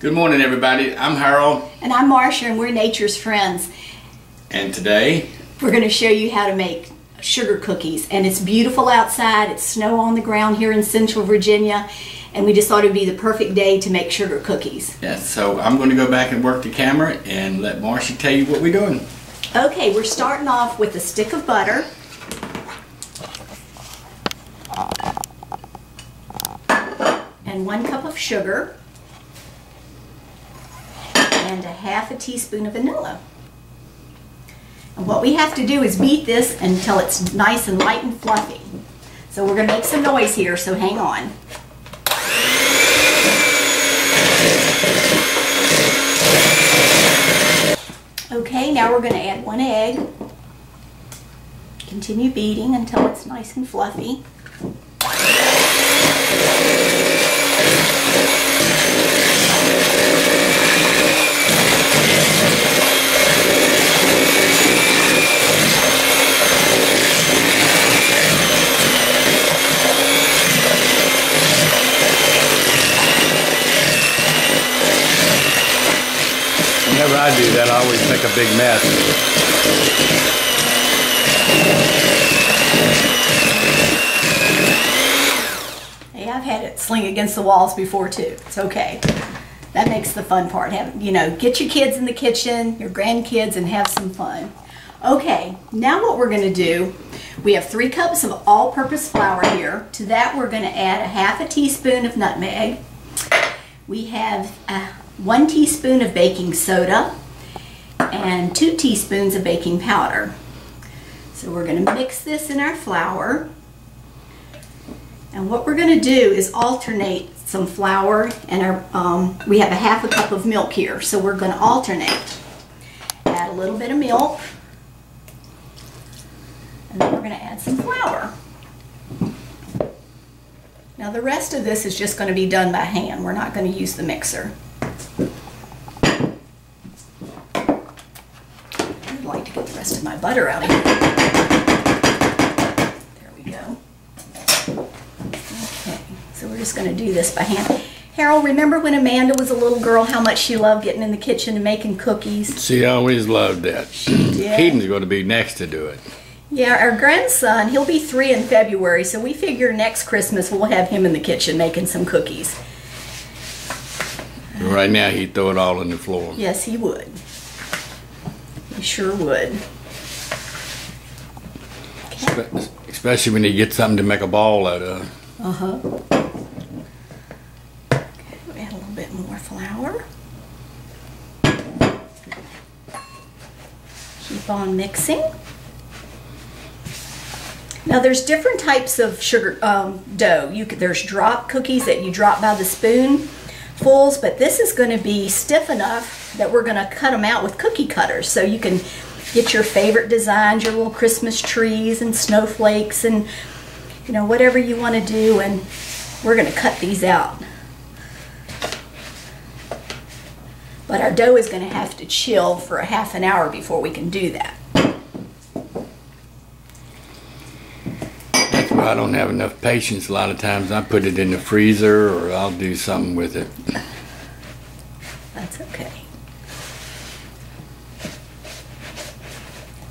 Good morning, everybody. I'm Harold. And I'm Marcia, and we're Nature's Friends. And today, we're going to show you how to make sugar cookies. And it's beautiful outside. It's snow on the ground here in Central Virginia. And we just thought it would be the perfect day to make sugar cookies. Yes, so I'm going to go back and work the camera and let Marcia tell you what we're doing. Okay, we're starting off with a stick of butter. And 1 cup of sugar. And a half a teaspoon of vanilla. And what we have to do is beat this until it's nice and light and fluffy. So we're going to make some noise here, so hang on. Okay, now we're going to add 1 egg. Continue beating until it's nice and fluffy. Whenever I do that, I always make a big mess. Hey, I've had it sling against the walls before too. It's okay. That makes the fun part. Get your kids in the kitchen, your grandkids, and have some fun. Okay, now what we're going to do, we have 3 cups of all-purpose flour here. To that we're going to add a half a teaspoon of nutmeg. We have 1 teaspoon of baking soda and 2 teaspoons of baking powder. So we're going to mix this in our flour. And what we're going to do is alternate some flour and we have a half a cup of milk here. So we're going to alternate. Add a little bit of milk. And then we're going to add some flour. Now the rest of this is just going to be done by hand. We're not going to use the mixer. I'd like to get the rest of my butter out of here. There we go. Okay, so we're just going to do this by hand. Harold, remember when Amanda was a little girl how much she loved getting in the kitchen and making cookies? She always loved that. Yeah. Keaton's going to be next to do it. Yeah, our grandson, he'll be 3 in February, so we figure next Christmas we'll have him in the kitchen making some cookies. Right now he'd throw it all on the floor. Yes, he would. He sure would. Okay. Especially when he gets something to make a ball out of. Uh-huh. Okay, we add a little bit more flour. Keep on mixing. Now there's different types of sugar dough. There's drop cookies that you drop by the spoonfuls, but this is going to be stiff enough that we're going to cut them out with cookie cutters. So you can get your favorite designs, your little Christmas trees and snowflakes and whatever you want to do, and we're going to cut these out. But our dough is going to have to chill for a half an hour before we can do that. I don't have enough patience a lot of times. I put it in the freezer or I'll do something with it. That's okay.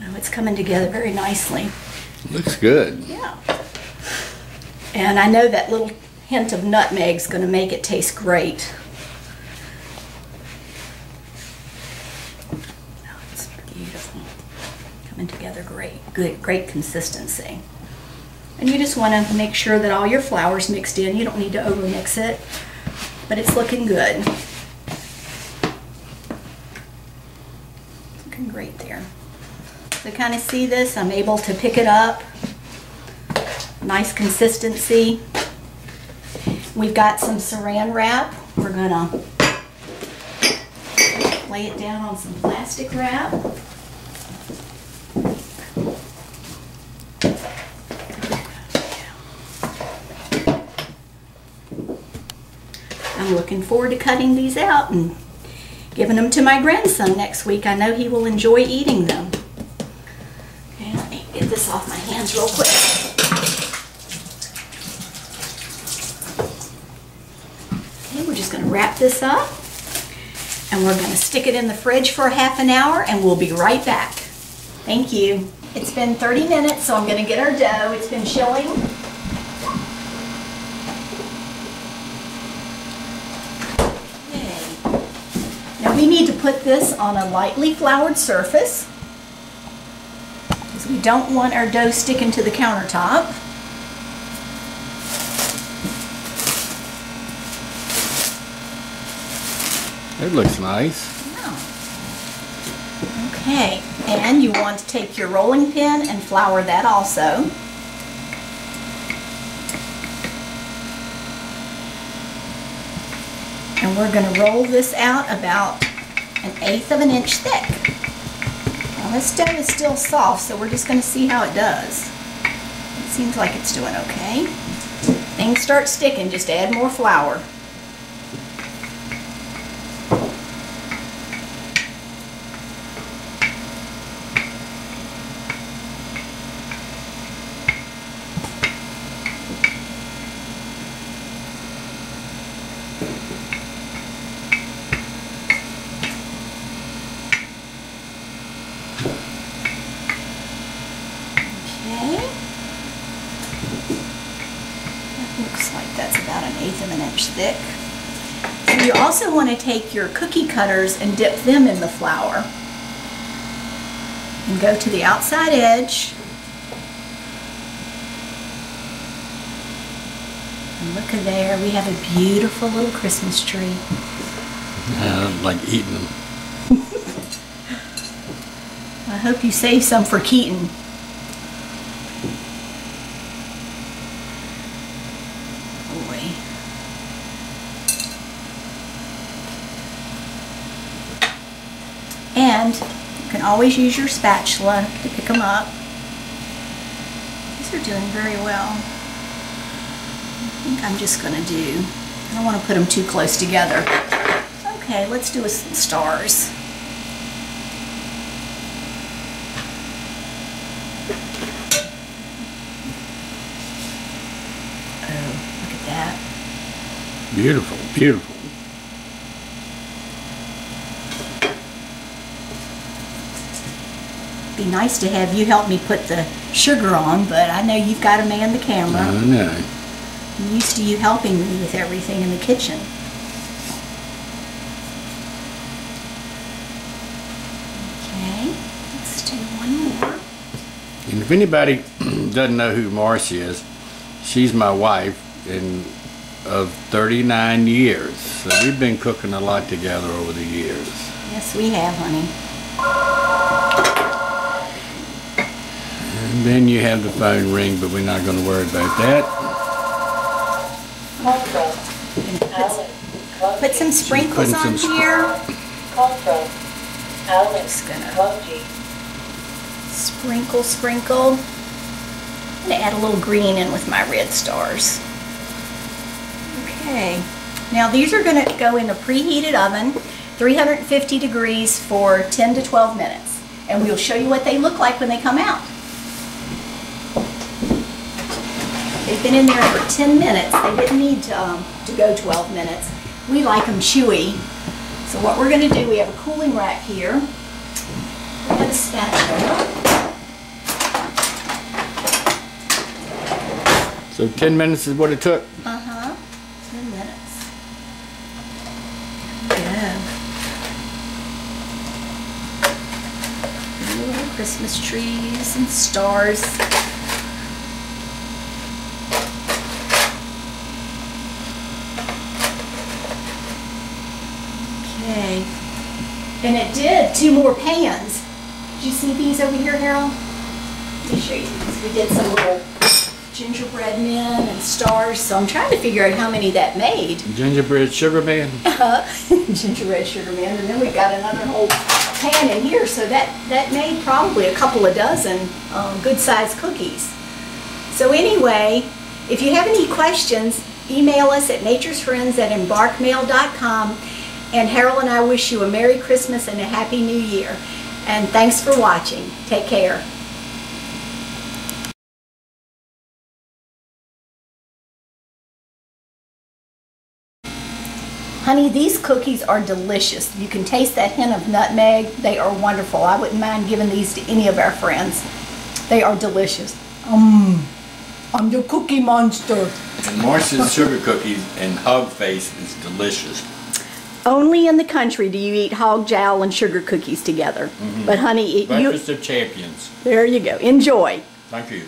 Now it's coming together very nicely. Looks good. Yeah. And I know that little hint of nutmeg is going to make it taste great. Oh, it's beautiful. Coming together great. Good, great consistency. And you just want to make sure that all your flour's mixed in. You don't need to over mix it, but it's looking good. Looking great there. So kind of see this, I'm able to pick it up. Nice consistency. We've got some saran wrap. We're gonna lay it down on some plastic wrap. I'm looking forward to cutting these out and giving them to my grandson next week. I know he will enjoy eating them. Okay, let me get this off my hands real quick. Okay, we're just going to wrap this up. And we're going to stick it in the fridge for half an hour and we'll be right back. Thank you. It's been 30 minutes, so I'm going to get our dough. It's been chilling. Okay. Now we need to put this on a lightly floured surface because we don't want our dough sticking to the countertop. It looks nice. Yeah. Okay, and you want to take your rolling pin and flour that also. And we're going to roll this out about 1/8 of an inch thick. Now this dough is still soft, so we're just going to see how it does. It seems like it's doing okay. Things start sticking, just add more flour. Looks like that's about 1/8 of an inch thick. So you also want to take your cookie cutters and dip them in the flour. And go to the outside edge. And look at there, we have a beautiful little Christmas tree. I like eating them. I hope you save some for Keaton. And you can always use your spatula to pick them up. These are doing very well. I think I'm just going to do, I don't want to put them too close together. Okay, let's do some stars. Oh, look at that. Beautiful, beautiful. Be nice to have you help me put the sugar on, but I know you've got to man the camera. I know. I'm used to you helping me with everything in the kitchen. Okay, let's do one more. And if anybody doesn't know who Marcia is, she's my wife of 39 years. So we've been cooking a lot together over the years. Yes, we have, honey. And then you have the phone ring, but we're not going to worry about that. Put some sprinkles on here. I'm just gonna sprinkle. I'm gonna add a little green in with my red stars. Okay. Now these are gonna go in a preheated oven, 350 degrees for 10 to 12 minutes. And we'll show you what they look like when they come out. They've been in there for 10 minutes. They didn't need to go 12 minutes. We like them chewy. So what we're going to do, we have a cooling rack here. We have a spatula. So 10 minutes is what it took? 10 minutes. There we go. Little Christmas trees and stars. Okay, and it did 2 more pans. Did you see these over here, Harold? Let me show you these. We did some little gingerbread men and stars, so I'm trying to figure out how many that made. Gingerbread sugar man? Gingerbread sugar man, and then we've got another whole pan in here, so that made probably a couple of dozen good-sized cookies. So anyway, if you have any questions, email us at naturesfriends@embarkmail.com. And Harold and I wish you a Merry Christmas and a Happy New Year. And thanks for watching. Take care. Honey, these cookies are delicious. You can taste that hint of nutmeg. They are wonderful. I wouldn't mind giving these to any of our friends. They are delicious. I'm the cookie monster. And Marcia's sugar cookies and hog face is delicious. Only in the country do you eat hog jowl and sugar cookies together. But honey, Breakfast of champions. There you go. Enjoy. Thank you.